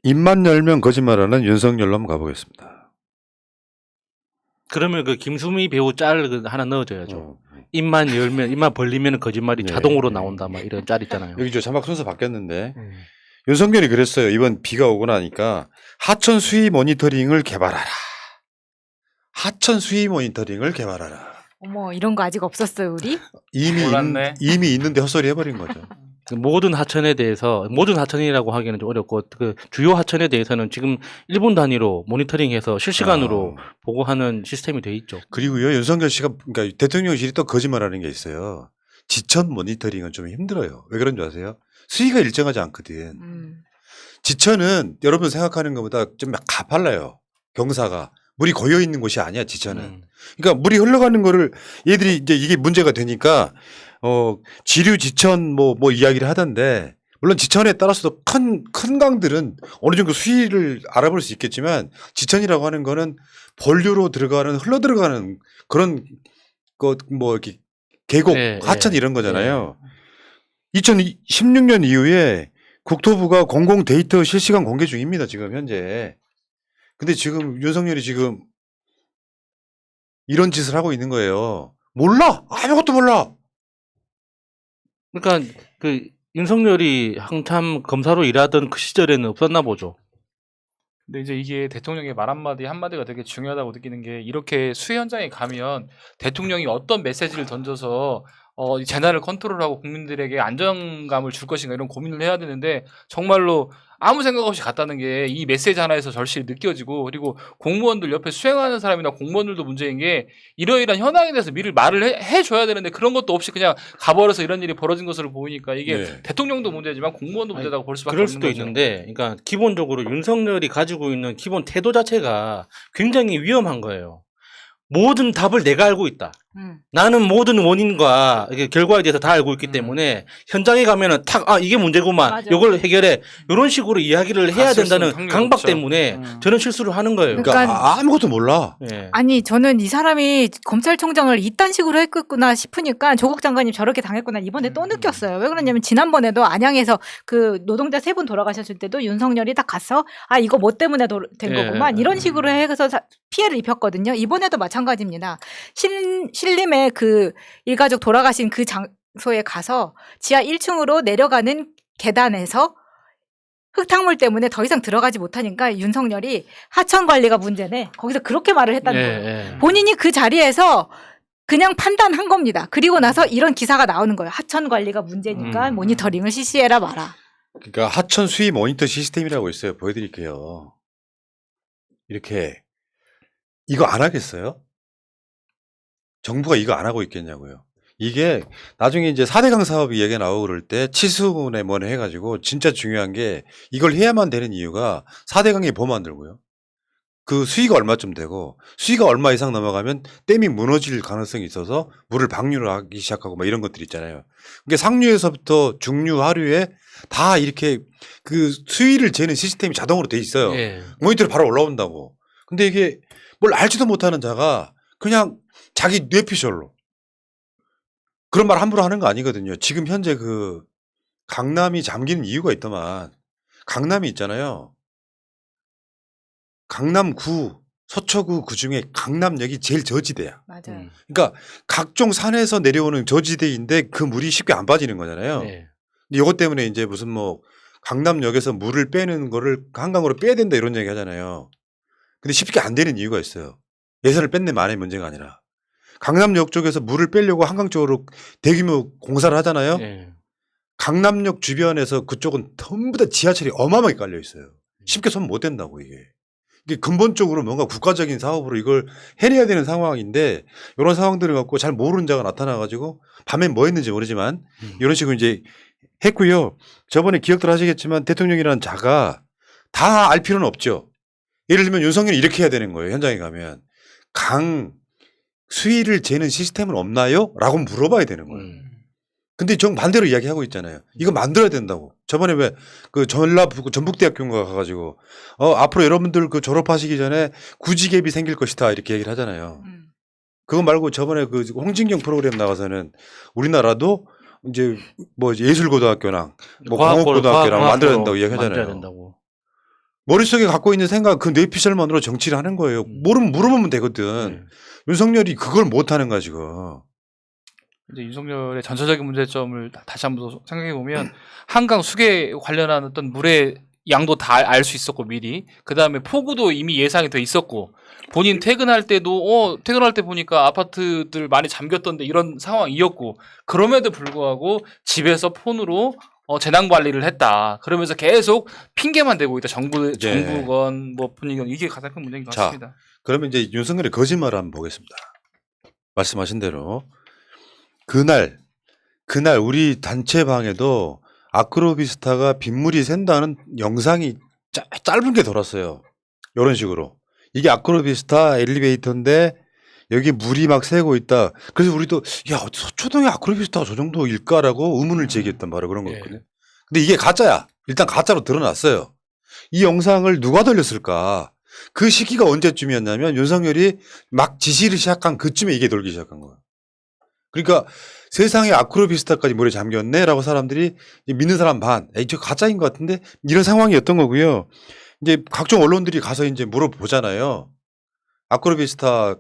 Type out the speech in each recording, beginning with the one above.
입만 열면 거짓말하는 윤석열로 한번 가보겠습니다. 그러면 그 김수미 배우 짤 하나 넣어줘야죠. 어. 입만 열면 입만 벌리면 거짓말이 네, 자동으로 네. 나온다 막 이런 짤 있잖아요. 여기 저 자막 순서 바뀌었는데 윤석열이 그랬어요. 이번 비가 오고 나니까 하천 수위 모니터링을 개발하라. 하천 수위 모니터링을 개발하라. 어머 이런 거 아직 없었어요 우리? 몰랐네. 이미 있는데 헛소리 해버린 거죠. 그 모든 하천에 대해서 모든 하천이라고 하기는 좀 어렵고 그 주요 하천에 대해서는 지금 일본 단위로 모니터링해서 실시간으로 보고하는 시스템이 돼 있죠. 그리고요 윤석열 씨가 그러니까 대통령실이 또 거짓말하는 게 있어요. 지천 모니터링은 좀 힘들어요. 왜 그런 줄 아세요? 수위가 일정하지 않거든. 지천은 여러분 생각하는 것보다 좀 가팔라요. 경사가 물이 고여 있는 곳이 아니야 지천은. 그러니까 물이 흘러가는 거를 얘들이 이제 이게 문제가 되니까 지류 지천 뭐 이야기를 하던데 물론 지천에 따라서도 큰 강들은 어느 정도 수위를 알아볼 수 있겠지만 지천이라고 하는 거는 본류로 들어가는 흘러 들어가는 그런 것 뭐 이렇게 계곡 네, 하천 네. 이런 거잖아요. 2016년 이후에 국토부가 공공 데이터 실시간 공개 중입니다. 지금 현재. 근데 지금 윤석열이 지금 이런 짓을 하고 있는 거예요. 몰라. 아무것도 몰라. 그러니까 그 윤석열이 한참 검사로 일하던 그 시절에는 없었나 보죠. 근데 이제 이게 대통령의 말 한마디가 되게 중요하다고 느끼는 게 이렇게 수해 현장에 가면 대통령이 어떤 메시지를 던져서 이 재난을 컨트롤하고 국민들에게 안정감을 줄 것인가 이런 고민을 해야 되는데 정말로 아무 생각 없이 갔다는 게 이 메시지 하나에서 절실히 느껴지고 그리고 공무원들 옆에 수행하는 사람이나 공무원들도 문제인 게 이러이러한 현황에 대해서 미리 말을 해줘야 되는데 그런 것도 없이 그냥 가버려서 이런 일이 벌어진 것으로 보이니까 이게 네. 대통령도 문제지만 공무원도 문제다고 볼 수밖에 그럴 없는 수도 거죠. 있는데, 그러니까 기본적으로 윤석열이 가지고 있는 기본 태도 자체가 굉장히 위험한 거예요. 모든 답을 내가 알고 있다. 나는 모든 원인과 이게 결과에 대해서 다 알고 있기 때문에 현장에 가면은 이게 문제구만. 맞아. 이걸 해결해. 이런 식으로 이야기를 해야 가능성 된다는 확률이 강박 높죠. 때문에 저는 실수를 하는 거예요. 그러니까 그러니까 아무것도 몰라. 예. 아니 저는 이 사람이 검찰총장을 이딴 식으로 했구나 싶으니까 조국 장관님 저렇게 당했구나 이번에 또 느꼈어요. 왜 그러냐면 지난번에도 안양에서 그 노동자 3분 돌아가셨을 때도 윤석열이 딱 가서 이거 뭐 때문에 된 예. 거구만 이런 식으로 해서 피해를 입혔거든요. 이번에도 마찬가지입니다. 신림에 그 일가족 돌아가신 그 장소에 가서 지하 1층으로 내려가는 계단에서 흙탕물 때문에 더 이상 들어가지 못하니까 윤석열이 하천 관리가 문제네. 거기서 그렇게 말을 했다는 거예요. 예. 본인이 그 자리에서 그냥 판단한 겁니다. 그리고 나서 이런 기사가 나오는 거예요. 하천 관리가 문제니까 모니터링을 실시해라 마라. 그러니까 하천 수위 모니터 시스템이라고 있어요. 보여드릴게요. 이렇게 이거 안 하겠어요? 정부가 이거 안 하고 있겠냐고요. 이게 나중에 이제 4대강 사업 이야기가 나오고 그럴 때 치수네 뭐네 해가지고 진짜 중요한 게 이걸 해야만 되는 이유가 4대강이 보면 안 들고요. 그 수위가 얼마쯤 되고 수위가 얼마 이상 넘어가면 댐이 무너질 가능성이 있어서 물을 방류를 하기 시작하고 막 이런 것들 있잖아요. 그러니까 상류에서부터 중류, 하류에 다 이렇게 그 수위를 재는 시스템이 자동으로 돼 있어요. 예. 모니터로 바로 올라온다고. 근데 이게 뭘 알지도 못하는 자가 그냥 자기 뇌피셜로 그런 말 함부로 하는 거 아니거든요. 지금 현재 그 강남이 잠기는 이유가 있더만. 강남이 있잖아요. 강남구, 서초구 그 중에 강남역이 제일 저지대야. 맞아요. 그러니까 각종 산에서 내려오는 저지대인데 그 물이 쉽게 안 빠지는 거잖아요. 예. 근데 이것 때문에 이제 무슨 뭐 강남역에서 물을 빼는 거를 한강으로 빼야 된다 이런 얘기 하잖아요. 근데 쉽게 안 되는 이유가 있어요. 예산을 뺐네 마네 문제가 아니라. 강남역 쪽에서 물을 빼려고 한강 쪽으로 대규모 공사를 하잖아요. 예. 강남역 주변에서 그쪽은 전부 다 지하철이 어마어마하게 깔려 있어요. 쉽게 손 못 댄다고 이게. 이게 근본적으로 뭔가 국가적인 사업으로 이걸 해내야 되는 상황인데 이런 상황들을 갖고 잘 모르는 자가 나타나가지고 밤엔 뭐 했는지 모르지만 이런 식으로 이제 했고요. 저번에 기억들 하시겠지만 대통령이라는 자가 다 알 필요는 없죠. 예를 들면 윤석열이 이렇게 해야 되는 거예요. 현장에 가면 강 수위를 재는 시스템은 없나요? 라고 물어봐야 되는 거예요. 근데 정 반대로 이야기하고 있잖아요. 이거 만들어야 된다고. 저번에 왜 그 전북대학교인가 가가지고 앞으로 여러분들 그 졸업하시기 전에 구직앱이 생길 것이다 이렇게 얘기를 하잖아요. 그거 말고 저번에 그 홍진경 프로그램 나가서는 우리나라도 이제 뭐 예술고등학교랑 뭐 공업고등학교랑 만들어야 된다고 이야기하잖아요. 만들어야 된다고. 머릿속에 갖고 있는 생각 그 뇌피셜만으로 정치를 하는 거예요. 물어보면 되거든. 윤석열이 그걸 못하는 거야 지금. 이제 윤석열의 전체적인 문제점을 다시 한번 생각해 보면 한강 수계 관련한 어떤 물의 양도 다 알 수 있었고 미리 그 다음에 폭우도 이미 예상이 돼 있었고 본인 퇴근할 때도 퇴근할 때 보니까 아파트들 많이 잠겼던데 이런 상황이었고 그럼에도 불구하고 집에서 폰으로 재난 관리를 했다. 그러면서 계속 핑계만 대고 있다. 정부건 뭐 분위기건 이게 가장 큰 문제인 것 자, 같습니다. 그러면 이제 윤석열의 거짓말을 한번 보겠습니다. 말씀하신 대로 그날 우리 단체방에도 아크로비스타가 빗물이 샌다는 영상이 짧은 게 돌았어요. 이런 식으로. 이게 아크로비스타 엘리베이터인데 여기 물이 막 새고 있다. 그래서 우리도 야 서초동에 아크로비스타가 저 정도일까라고 의문을 제기했단 말이에요. 그런 거였거든요. 근데 이게 가짜야. 일단 가짜로 드러났어요. 이 영상을 누가 돌렸을까? 그 시기가 언제쯤이었냐면 윤석열이 막 지시를 시작한 그쯤에 이게 돌기 시작한 거예요. 그러니까 세상에 아크로비스타까지 물에 잠겼네라고 사람들이 믿는 사람 반, 에이 저 가짜인 것 같은데 이런 상황이었던 거고요. 이제 각종 언론들이 가서 이제 물어보잖아요. 아크로비스타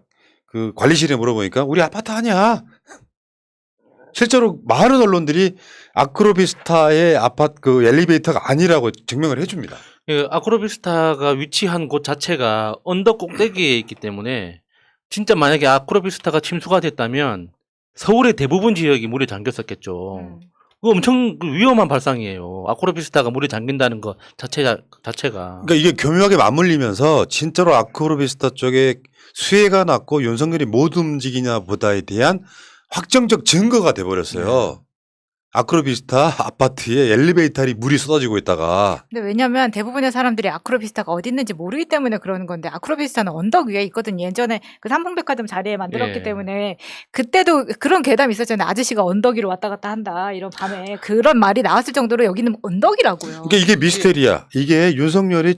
그 관리실에 물어보니까 우리 아파트 아니야. 실제로 많은 언론들이 아크로비스타의 아파트 그 엘리베이터가 아니라고 증명을 해줍니다. 예, 아크로비스타가 위치한 곳 자체가 언덕 꼭대기에 있기 때문에 진짜 만약에 아크로비스타가 침수가 됐다면 서울의 대부분 지역이 물에 잠겼었겠죠. 그거 엄청 위험한 발상이에요. 아크로비스타가 물에 잠긴다는 것 자체가. 그러니까 이게 교묘하게 맞물리면서 진짜로 아크로비스타 쪽에 수해가 났고 윤석열이 못 움직이냐 보다에 대한 확정적 증거가 돼버렸어요. 아크로비스타 아파트에 엘리베이터에 물이 쏟아지고 있다가. 근데 왜냐면 대부분의 사람들이 아크로비스타가 어디 있는지 모르기 때문에 그러는 건데 아크로비스타는 언덕 위에 있거든요. 예전에 그 삼풍백화점 자리에 만들었기 때문에 그때도 그런 괴담이 있었잖아요. 아저씨가 언덕 위로 왔다 갔다 한다. 이런 밤에 그런 말이 나왔을 정도로 여기는 언덕이라고요. 그러니까 이게 미스테리야. 이게 윤석열이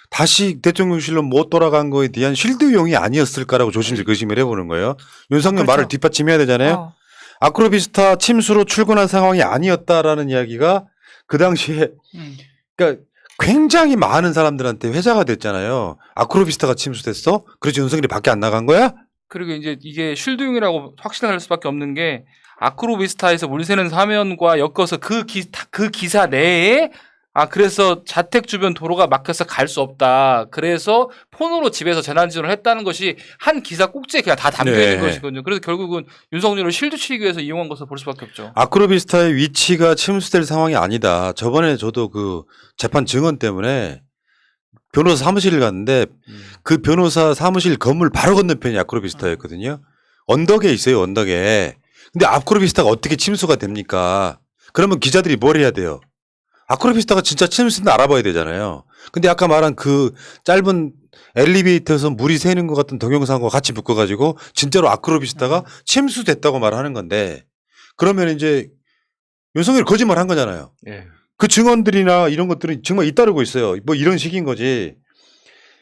다시 대통령실로 못 돌아간 거에 대한 쉴드용이 아니었을까라고 조심스레 의심을 해보는 거예요. 윤석열 그렇죠. 말을 뒷받침해야 되잖아요. 아크로비스타 침수로 출근한 상황이 아니었다라는 이야기가 그 당시에 그러니까 굉장히 많은 사람들한테 회자가 됐잖아요. 아크로비스타가 침수됐어? 그래서 윤석열이 밖에 안 나간 거야? 그리고 이제 이게 쉴드용이라고 확신할 수밖에 없는 게 아크로비스타에서 물 새는 사면과 엮어서 그 기사 내에 그래서 자택 주변 도로가 막혀서 갈 수 없다. 그래서 폰으로 집에서 재난지원을 했다는 것이 한 기사 꼭지에 그냥 다 담겨 있는 것이거든요. 그래서 결국은 윤석열을 실드 치기 위해서 이용한 것으로 볼 수밖에 없죠. 아크로비스타의 위치가 침수될 상황이 아니다. 저번에 저도 그 재판 증언 때문에 변호사 사무실을 갔는데 그 변호사 사무실 건물 바로 건너편이 아크로비스타였거든요. 언덕에 있어요, 언덕에. 근데 아크로비스타가 어떻게 침수가 됩니까? 그러면 기자들이 뭘 해야 돼요? 아크로비스타가 진짜 침수인지 알아봐야 되잖아요. 근데 아까 말한 그 짧은 엘리베이터에서 물이 새는 것 같은 동영상과 같이 묶어가지고 진짜로 아크로비스타가 침수됐다고 말하는 건데 그러면 이제 윤석열이 거짓말 한 거잖아요. 그 증언들이나 이런 것들은 정말 잇따르고 있어요. 뭐 이런 식인 거지.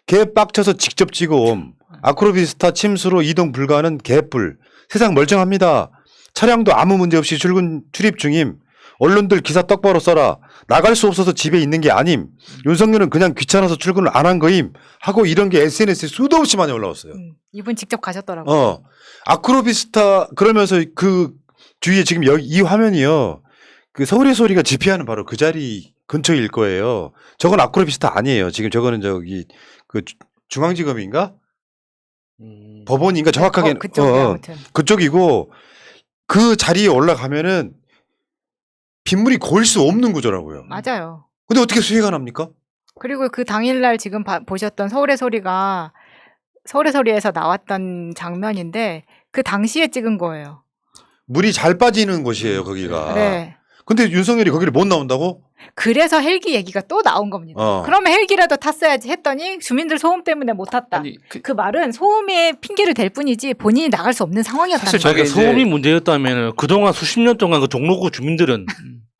개 빡쳐서 직접 찍어옴. 아크로비스타 침수로 이동 불가하는 개뿔. 세상 멀쩡합니다. 차량도 아무 문제 없이 출입 중임. 언론들 기사 똑바로 써라. 나갈 수 없어서 집에 있는 게 아님. 윤석열은 그냥 귀찮아서 출근을 안 한 거임. 하고 이런 게 SNS에 수도 없이 많이 올라왔어요. 이분 직접 가셨더라고요. 아크로비스타 그러면서 그 주위에 지금 여기 이 화면이요. 그 서울의 소리가 집회하는 바로 그 자리 근처일 거예요. 저건 아크로비스타 아니에요. 지금 저거는 저기 그 중앙지검인가? 법원인가 정확하게 그쪽이고 그 자리에 올라가면은 빗물이 고일 수 없는 구조라고요. 맞아요. 근데 어떻게 수해가 납니까? 그리고 그 당일날 지금 보셨던 서울의 소리가 서울의 소리에서 나왔던 장면인데 그 당시에 찍은 거예요. 물이 잘 빠지는 곳이에요, 거기가. 네. 근데 윤석열이 거기를 못 나온다고? 그래서 헬기 얘기가 또 나온 겁니다. 그러면 헬기라도 탔어야지 했더니 주민들 소음 때문에 못 탔다. 아니, 그 말은 소음에 핑계를 댈 뿐이지 본인이 나갈 수 없는 상황이었다는 사실 거예요. 소음이 문제였다면 그동안 수십 년 동안 그 종로구 주민들은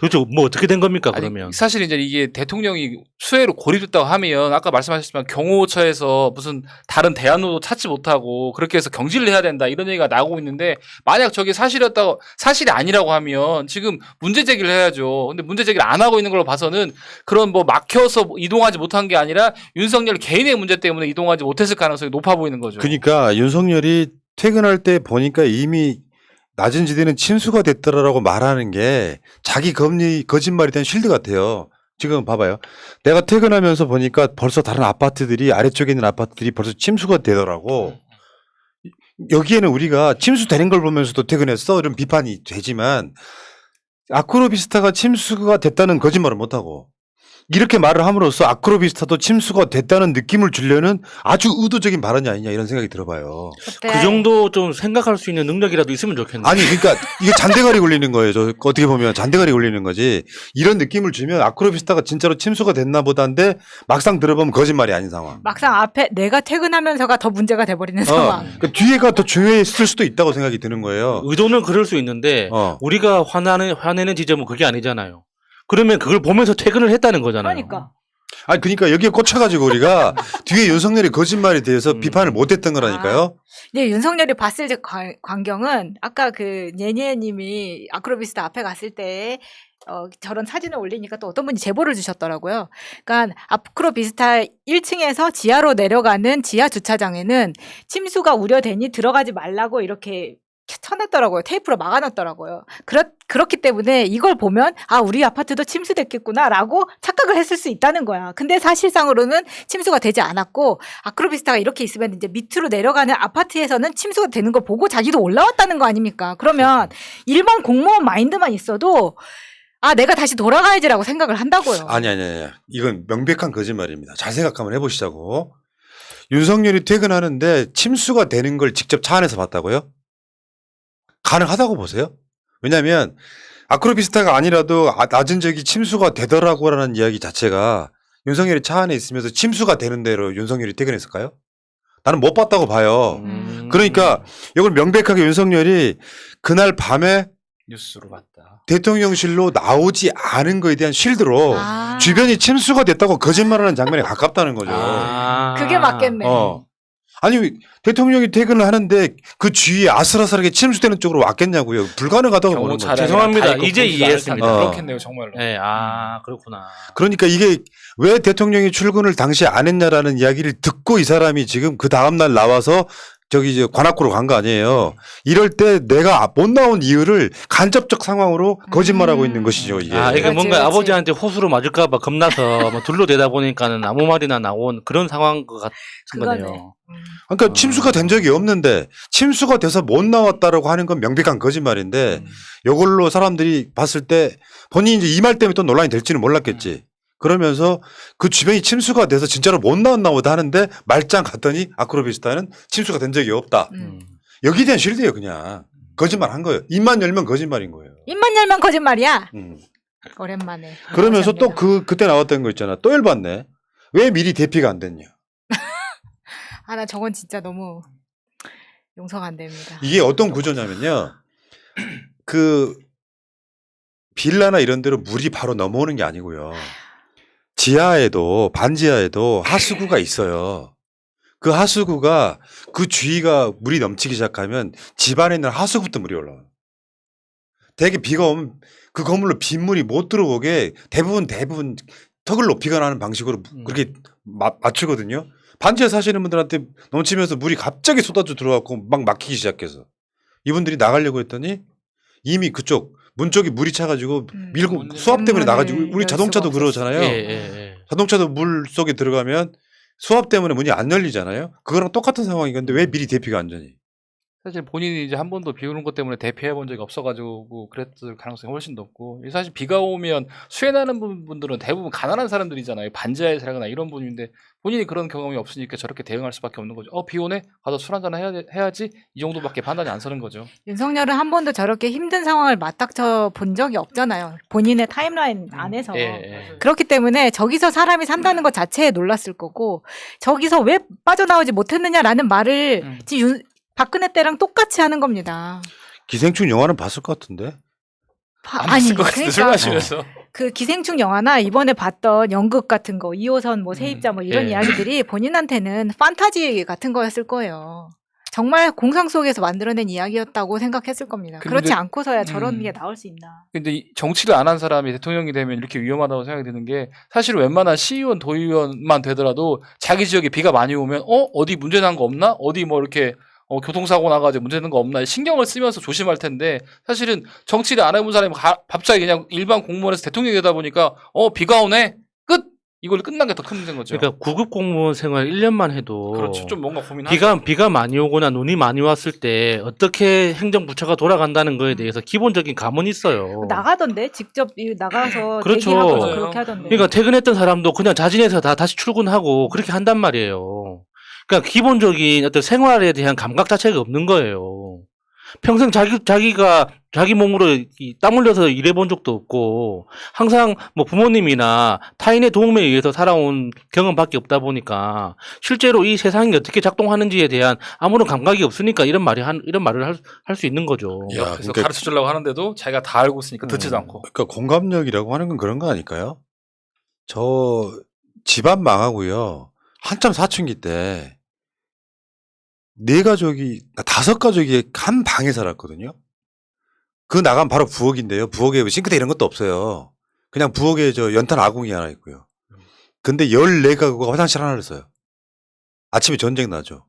그렇죠. 뭐 어떻게 된 겁니까 아니, 그러면? 사실 이제 이게 대통령이 수혜로 고립됐다고 하면 아까 말씀하셨지만 경호처에서 무슨 다른 대안도 찾지 못하고 그렇게 해서 경질을 해야 된다 이런 얘기가 나오고 있는데 만약 저게 사실이 아니라고 하면 지금 문제 제기를 해야죠. 근데 문제 제기를 안 하고 있는 걸로 봐서는 그런 뭐 막혀서 이동하지 못한 게 아니라 윤석열 개인의 문제 때문에 이동하지 못했을 가능성이 높아 보이는 거죠. 그러니까 윤석열이 퇴근할 때 보니까 이미 낮은 지대는 침수가 됐더라라고 말하는 게 자기 거짓말이 된 쉴드 같아요. 지금 봐봐요. 내가 퇴근하면서 보니까 벌써 다른 아파트들이 아래쪽에 있는 아파트들이 벌써 침수가 되더라고. 여기에는 우리가 침수되는 걸 보면서도 퇴근했어 이런 비판이 되지만 아크로비스타가 침수가 됐다는 거짓말을 못하고 이렇게 말을 함으로써 아크로비스타도 침수가 됐다는 느낌을 주려는 아주 의도적인 발언이 아니냐 이런 생각이 들어봐요. 그때 그 정도 좀 생각할 수 있는 능력이라도 있으면 좋겠네요. 아니 그러니까 이게 잔대가리 걸리는 거예요. 저 어떻게 보면 잔대가리 걸리는 거지. 이런 느낌을 주면 아크로비스타가 진짜로 침수가 됐나 보다인데 막상 들어보면 거짓말이 아닌 상황. 막상 앞에 내가 퇴근하면서가 더 문제가 돼버리는 상황. 그러니까 뒤에가 더 중요했을 수도 있다고 생각이 드는 거예요. 의도는 그럴 수 있는데 우리가 화내는 지점은 그게 아니잖아요. 그러면 그걸 보면서 퇴근을 했다는 거잖아요. 그러니까. 아니 그러니까 여기에 꽂혀가지고 우리가 뒤에 윤석열이 거짓말에 대해서 비판을 못했던 거라니까요. 네, 윤석열이 봤을 때 광경은 아까 그 예니에님이 아크로비스타 앞에 갔을 때 저런 사진을 올리니까 또 어떤 분이 제보를 주셨더라고요. 그러니까 아크로비스타 1층에서 지하로 내려가는 지하 주차장에는 침수가 우려되니 들어가지 말라고 이렇게 쳐놨더라고요. 테이프로 막아놨더라고요. 그렇기 때문에 이걸 보면 아 우리 아파트도 침수됐겠구나라고 착각을 했을 수 있다는 거야. 근데 사실상으로는 침수가 되지 않았고 아크로비스타가 이렇게 있으면 이제 밑으로 내려가는 아파트에서는 침수가 되는 걸 보고 자기도 올라왔다는 거 아닙니까? 그러면 일반 공무원 마인드만 있어도 아 내가 다시 돌아가야지라고 생각을 한다고요. 아니. 이건 명백한 거짓말입니다. 잘 생각 한번 해보시자고. 윤석열이 퇴근하는데 침수가 되는 걸 직접 차 안에서 봤다고요? 가능하다고 보세요? 왜냐하면 아크로비스타가 아니라도 낮은 지역이 침수가 되더라고라는 이야기 자체가 윤석열이 차 안에 있으면서 침수가 되는 대로 윤석열이 퇴근했을까요? 나는 못 봤다고 봐요. 그러니까 이걸 명백하게 윤석열이 그날 밤에 뉴스로 봤다. 대통령실로 나오지 않은 거에 대한 쉴드로 주변이 침수가 됐다고 거짓말하는 장면에 가깝다는 거죠. 그게 맞겠네. 아니 대통령이 퇴근을 하는데 그 주위에 아슬아슬하게 침수되는 쪽으로 왔겠냐고요. 불가능하다고 보는 거죠. 죄송합니다. 이제 이해했습니다. 그렇겠네요, 정말로. 네, 그렇구나. 그러니까 이게 왜 대통령이 출근을 당시 안 했냐라는 이야기를 듣고 이 사람이 지금 그 다음날 나와서 저기 이제 관악구로 간 거 아니에요. 이럴 때 내가 못 나온 이유를 간접적 상황으로 거짓말하고 있는 것이죠, 이게. 이게 그렇지, 뭔가 그렇지. 아버지한테 호수로 맞을까봐 겁나서 뭐 둘러대다 보니까는 아무 말이나 나온 그런 상황 것 같은 그거네. 거네요. 그러니까 침수가 된 적이 없는데 침수가 돼서 못 나왔다라고 하는 건 명백한 거짓말인데 이걸로 사람들이 봤을 때 본인이 이제 이 말 때문에 또 논란이 될지는 몰랐겠지. 그러면서 그 주변이 침수가 돼서 진짜로 못 나왔나 보다 하는데 말짱 갔더니 아크로비스타는 침수가 된 적이 없다. 여기에 대한 쉴드예요, 그냥. 거짓말 한 거예요. 입만 열면 거짓말인 거예요. 입만 열면 거짓말이야. 오랜만에. 그러면서 또 그때 나왔던 거 있잖아. 또 열받네. 왜 미리 대피가 안 됐냐. 나 저건 진짜 너무 용서가 안 됩니다. 이게 어떤 구조냐면요. 그 빌라나 이런 데로 물이 바로 넘어오는 게 아니고요. 지하에도 반지하에도 하수구가 있어요. 그 하수구가 그 주위가 물이 넘치기 시작하면 집안에 있는 하수구부터 물이 올라와요. 대개 비가 오면 그 건물로 빗물이 못 들어오게 대부분 턱을 높이거나 하는 방식으로 그렇게 맞추거든요. 반지하 사시는 분들한테 넘치면서 물이 갑자기 쏟아져 들어왔고 막 막히기 시작해서 이분들이 나가려고 했더니 이미 그쪽 문 쪽이 물이 차가지고 밀고 수압 때문에 나가지고 우리 자동차도 그러잖아요. 자동차도 물 속에 들어가면 수압 때문에 문이 안 열리잖아요. 그거랑 똑같은 상황이건데 왜 미리 대피가 안 되니? 사실 본인이 이제 한 번도 비 오는 것 때문에 대피해 본 적이 없어가지고 그랬을 가능성이 훨씬 높고 사실 비가 오면 수해나는 분들은 대부분 가난한 사람들이잖아요. 반지하에 살거나 이런 분인데 본인이 그런 경험이 없으니까 저렇게 대응할 수밖에 없는 거죠. 비 오네? 가서 술 한잔 해야지 이 정도밖에 판단이 안 서는 거죠. 윤석열은 한 번도 저렇게 힘든 상황을 맞닥쳐 본 적이 없잖아요. 본인의 타임라인 안에서. 그렇기 때문에 저기서 사람이 산다는 것 자체에 놀랐을 거고 저기서 왜 빠져나오지 못했느냐라는 말을 지금 박근혜 때랑 똑같이 하는 겁니다. 기생충 영화는 봤을 것 같은데. 안쓸것 같은데 술 마시면서. 그 기생충 영화나 이번에 봤던 연극 같은 거 2호선 뭐 세입자 뭐 이런 예. 이야기들이 본인한테는 판타지 같은 거였을 거예요. 정말 공상 속에서 만들어낸 이야기였다고 생각했을 겁니다. 근데- 그렇지 않고서야 저런 게 나올 수 있나. 근데 정치를 안 한 사람이 대통령이 되면 이렇게 위험하다고 생각이 드는 게 사실은 웬만한 시의원, 도의원만 되더라도 자기 지역에 비가 많이 오면 어디 문제 난 거 없나? 어디 뭐 이렇게 교통사고 나가지고 문제 난 거 없나? 신경을 쓰면서 조심할 텐데 사실은 정치를 안 해본 사람이 갑자기 그냥 일반 공무원에서 대통령이 되다 보니까 비가 오네? 끝! 이걸 끝난 게 더 큰 문제인 거죠. 그러니까 9급 공무원 생활 1년만 해도 그렇죠. 좀 뭔가 고민하죠. 비가 많이 오거나 눈이 많이 왔을 때 어떻게 행정부처가 돌아간다는 거에 대해서 기본적인 감은 있어요. 나가던데 직접 나가서 그렇죠. 대기하고 맞아요. 그렇게 하던데. 그러니까 퇴근했던 사람도 그냥 자진해서 다시 출근하고 그렇게 한단 말이에요. 그러니까 기본적인 어떤 생활에 대한 감각 자체가 없는 거예요. 평생 자기 몸으로 땀 흘려서 일해본 적도 없고 항상 뭐 부모님이나 타인의 도움에 의해서 살아온 경험밖에 없다 보니까 실제로 이 세상이 어떻게 작동하는지에 대한 아무런 감각이 없으니까 이런 말을 할 수 있는 거죠. 야, 그래서 그러니까- 가르쳐 주려고 하는데도 자기가 다 알고 있으니까 듣지도 않고. 그러니까 공감력이라고 하는 건 그런 거 아닐까요? 저 집안 망하고요. 한참 사춘기 때 5가족이 한 방에 살았거든요. 그 나간 바로 부엌인데요. 부엌에 싱크대 이런 것도 없어요. 그냥 부엌에 연탄 아궁이 하나 있고요. 근데 14가구가 화장실 하나를 써요. 아침에 전쟁 나죠.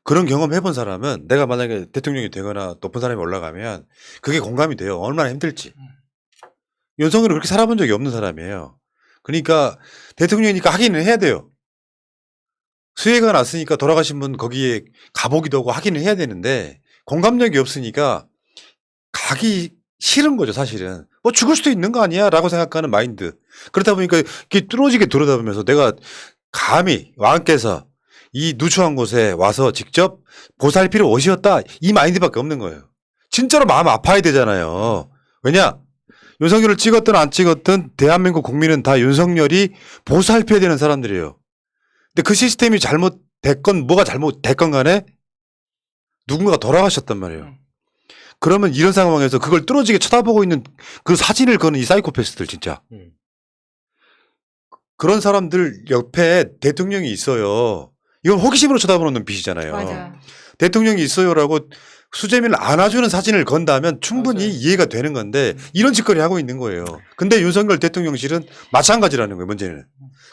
그런 경험 해본 사람은 내가 만약에 대통령이 되거나 높은 사람이 올라가면 그게 공감이 돼요. 얼마나 힘들지. 윤석열은 그렇게 살아본 적이 없는 사람이에요. 그러니까 대통령이니까 하기는 해야 돼요. 수해가 났으니까 돌아가신 분 거기에 가보기도 하고 하기는 해야 되는데 공감력이 없으니까 가기 싫은 거죠, 사실은. 뭐 죽을 수도 있는 거 아니야? 라고 생각하는 마인드. 그렇다 보니까 이렇게 뚫어지게 들여다보면서 내가 감히 왕께서 이 누추한 곳에 와서 직접 보살피러 오셨다. 이 마인드밖에 없는 거예요. 진짜로 마음 아파야 되잖아요. 왜냐? 윤석열을 찍었든 안 찍었든 대한민국 국민은 다 윤석열이 보살펴야 되는 사람들이에요. 근데 그 시스템이 잘못됐건 뭐가 잘못됐건 간에 누군가가 돌아가셨단 말이에요. 그러면 이런 상황에서 그걸 뚫어지게 쳐다보고 있는 그 사진을 거는 이 사이코패스들 진짜. 그런 사람들 옆에 대통령이 있어요. 이건 호기심으로 쳐다보는 눈빛이잖아요. 맞아. 대통령이 있어요라고 수재민을 안아주는 사진을 건다면 충분히 맞아요. 이해가 되는 건데 이런 짓거리 하고 있는 거예요. 근데 윤석열 대통령실은 마찬가지라는 거예요. 문제는.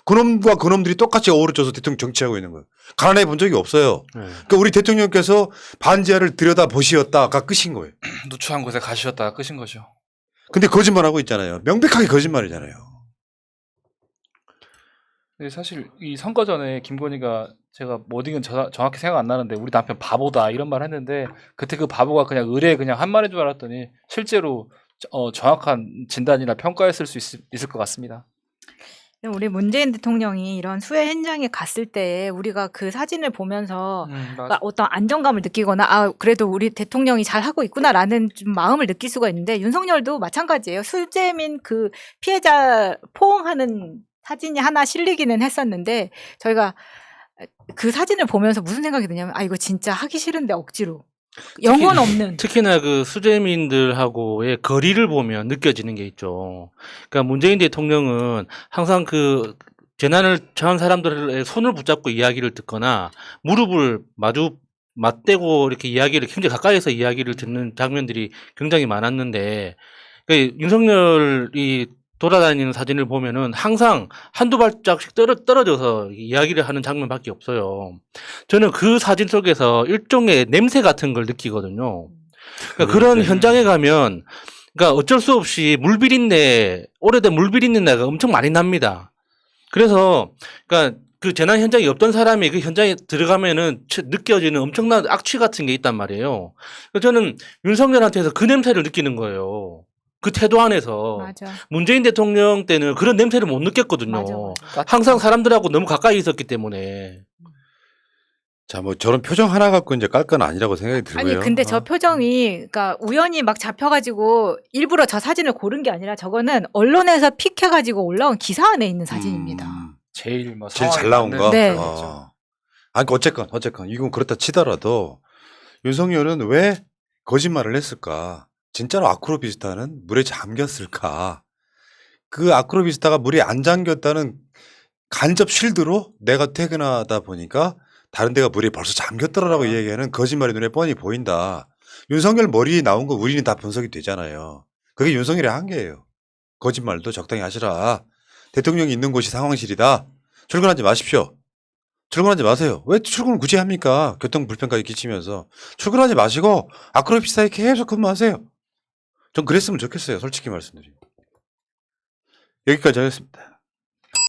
그놈과 그놈들이 똑같이 어우러져서 대통령 정치하고 있는 거예요. 가난해 본 적이 없어요. 그러니까 우리 대통령께서 반지하를 들여다 보시었다가 끝인 거예요. 누추한 곳에 가시었다가 끝인 거죠. 근데 거짓말하고 있잖아요. 명백하게 거짓말이잖아요. 근데 사실 이 선거 전에 김건희가 제가 뭐 어디는 정확히 생각 안 나는데 우리 남편 바보다 이런 말 했는데 그때 그 바보가 그냥 의뢰 그냥 한 말인 줄 알았더니 실제로 정확한 진단이나 평가했을 수 있을 것 같습니다. 우리 문재인 대통령이 이런 수해 현장에 갔을 때 우리가 그 사진을 보면서 맞아. 어떤 안정감을 느끼거나 그래도 우리 대통령이 잘 하고 있구나라는 좀 마음을 느낄 수가 있는데 윤석열도 마찬가지예요. 수재민 그 피해자 포옹하는 사진이 하나 실리기는 했었는데 저희가 그 사진을 보면서 무슨 생각이 드냐면 이거 진짜 하기 싫은데 억지로 영혼 없는 특히나 그 수재민들하고의 거리를 보면 느껴지는 게 있죠. 그러니까 문재인 대통령은 항상 그 재난을 처한 사람들의 손을 붙잡고 이야기를 듣거나 무릎을 맞대고 이렇게 이야기를 굉장히 가까이서 이야기를 듣는 장면들이 굉장히 많았는데 그러니까 윤석열이 돌아다니는 사진을 보면은 항상 한두 발짝씩 떨어져서 이야기를 하는 장면밖에 없어요. 저는 그 사진 속에서 일종의 냄새 같은 걸 느끼거든요. 그러니까 그런 현장에 가면, 그러니까 어쩔 수 없이 오래된 물비린내가 엄청 많이 납니다. 그래서, 그러니까 그 재난 현장이 없던 사람이 그 현장에 들어가면은 느껴지는 엄청난 악취 같은 게 있단 말이에요. 그래서 저는 윤석열한테서 그 냄새를 느끼는 거예요. 그 태도 안에서. 맞아. 문재인 대통령 때는 그런 냄새를 못 느꼈거든요. 맞아. 항상 사람들하고 너무 가까이 있었기 때문에. 자, 뭐 저런 표정 하나 갖고 이제 깔 건 아니라고 생각이 들고요. 아니 근데 저 표정이 그러니까 우연히 막 잡혀가지고 일부러 저 사진을 고른 게 아니라 저거는 언론에서 픽해가지고 올라온 기사 안에 있는 사진입니다. 제일 제일 잘 나온 거. 네. 아니 어쨌건 이건 그렇다 치더라도 윤석열은 왜 거짓말을 했을까? 진짜로 아크로비스타는 물에 잠겼을까? 그 아크로비스타가 물에 안 잠겼다는 간접 실드로 내가 퇴근하다 보니까 다른 데가 물에 벌써 잠겼더라라고 얘기하는 거짓말이 눈에 뻔히 보인다. 윤석열 머리에 나온 거 우리는 다 분석이 되잖아요. 그게 윤석열의 한계예요. 거짓말도 적당히 하시라. 대통령이 있는 곳이 상황실이다. 출근하지 마십시오. 출근하지 마세요. 왜 출근을 굳이 합니까? 교통 불편까지 끼치면서. 출근하지 마시고 아크로비스타에 계속 근무하세요. 전 그랬으면 좋겠어요. 솔직히 말씀드리면. 여기까지 하겠습니다.